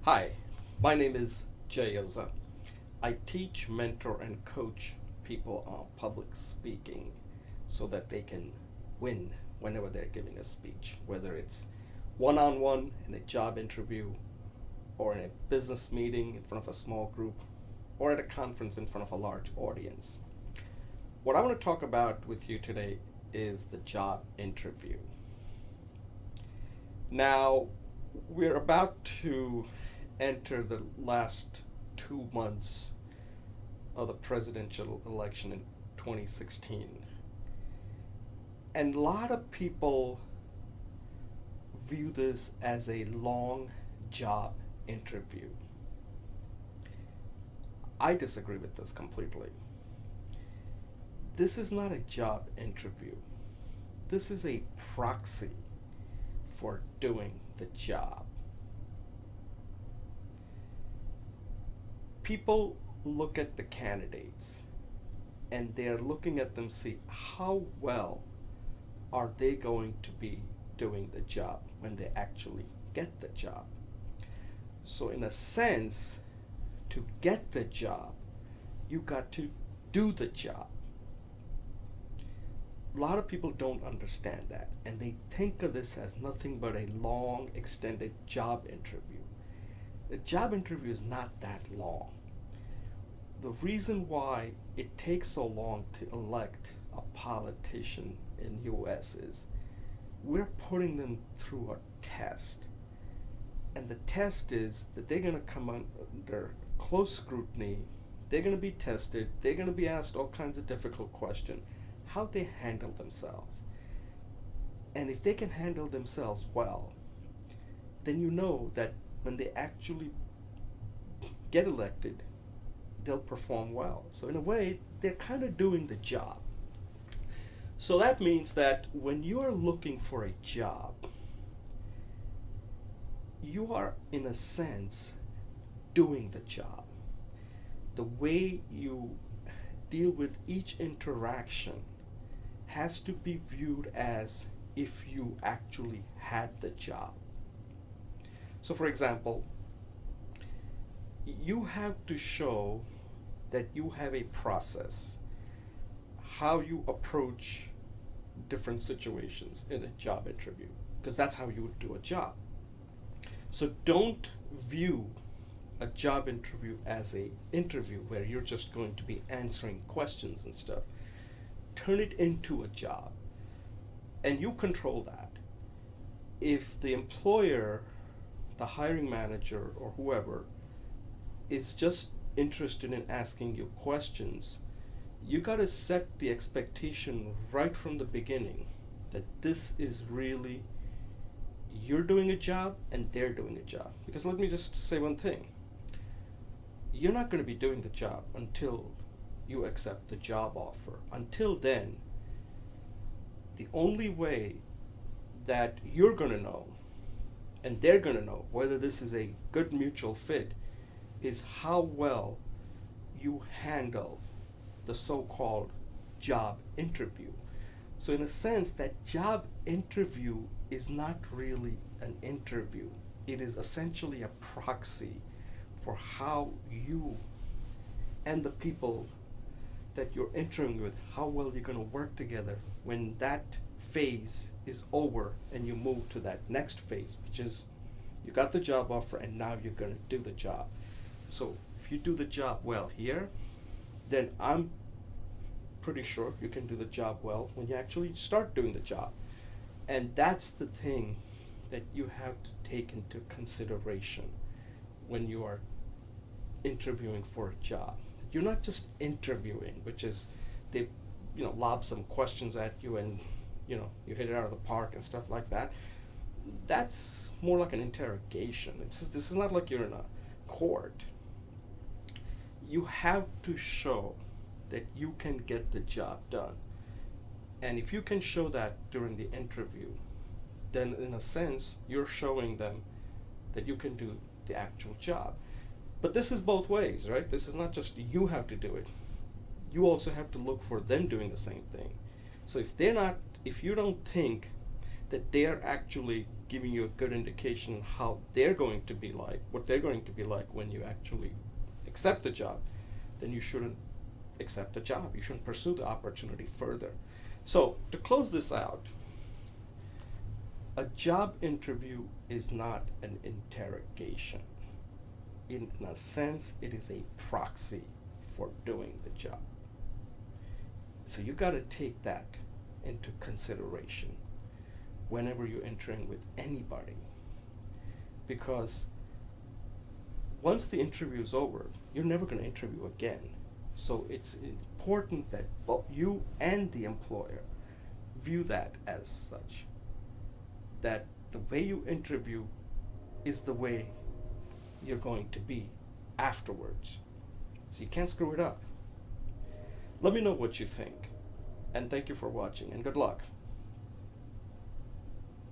Hi, my name is Jay Oza. I teach, mentor, and coach people on public speaking so that they can win whenever they're giving a speech, whether it's one on one in a job interview, or in a business meeting in front of a small group, or at a conference in front of a large audience. What I want to talk about with you today is the job interview. Now, we're about to enter the last 2 months of the presidential election in 2016. And a lot of people view this as a long job interview. I disagree with this completely. This is not a job interview, this is a proxy for doing the job. People look at the candidates and they're looking at them, see how well are they going to be doing the job when they actually get the job. So in a sense, to get the job, you got to do the job. A lot of people don't understand that, and they think of this as nothing but a long extended job interview. The job interview is not that long. The reason why it takes so long to elect a politician in US is we're putting them through a test. And the test is that they're going to come under close scrutiny. They're going to be tested. They're going to be asked all kinds of difficult questions. How they handle themselves. And if they can handle themselves well, then you know that when they actually get elected, they'll perform well. So in a way, they're kind of doing the job. So that means that when you are looking for a job, you are, in a sense, doing the job. The way you deal with each interaction has to be viewed as if you actually had the job. So, for example, you have to show that you have a process, how you approach different situations in a job interview, because that's how you would do a job. So don't view a job interview as a interview where you're just going to be answering questions and stuff. Turn it into a job, and you control that. If the employer, the hiring manager, or whoever is just interested in asking you questions, you got to set the expectation right from the beginning that this is really you're doing a job and they're doing a job. Because let me just say one thing, you're not going to be doing the job until you accept the job offer. Until then, the only way that you're going to know and they're going to know whether this is a good mutual fit is how well you handle the so-called job interview. So in a sense, that job interview is not really an interview. It is essentially a proxy for how you and the people that you're interviewing with, how well you're going to work together when that phase is over and you move to that next phase, which is you got the job offer and now you're going to do the job. So if you do the job well here, then I'm pretty sure you can do the job well when you actually start doing the job. And that's the thing that you have to take into consideration when you are interviewing for a job. You're not just interviewing, which is they lob some questions at you and you hit it out of the park and stuff like that. That's more like an interrogation. This is not like you're in a court. You have to show that you can get the job done. And if you can show that during the interview, then in a sense, you're showing them that you can do the actual job. But this is both ways, right? This is not just you have to do it. You also have to look for them doing the same thing. So if you don't think that they are actually giving you a good indication how they're going to be like, what they're going to be like when you actually accept the job, then you shouldn't accept the job. You shouldn't pursue the opportunity further. So, to close this out, a job interview is not an interrogation. In a sense, it is a proxy for doing the job. So you got to take that into consideration whenever you're entering with anybody. Because once the interview is over, you're never going to interview again. So it's important that both you and the employer view that as such. That the way you interview is the way you're going to be afterwards. So you can't screw it up. Let me know what you think. And thank you for watching, and good luck.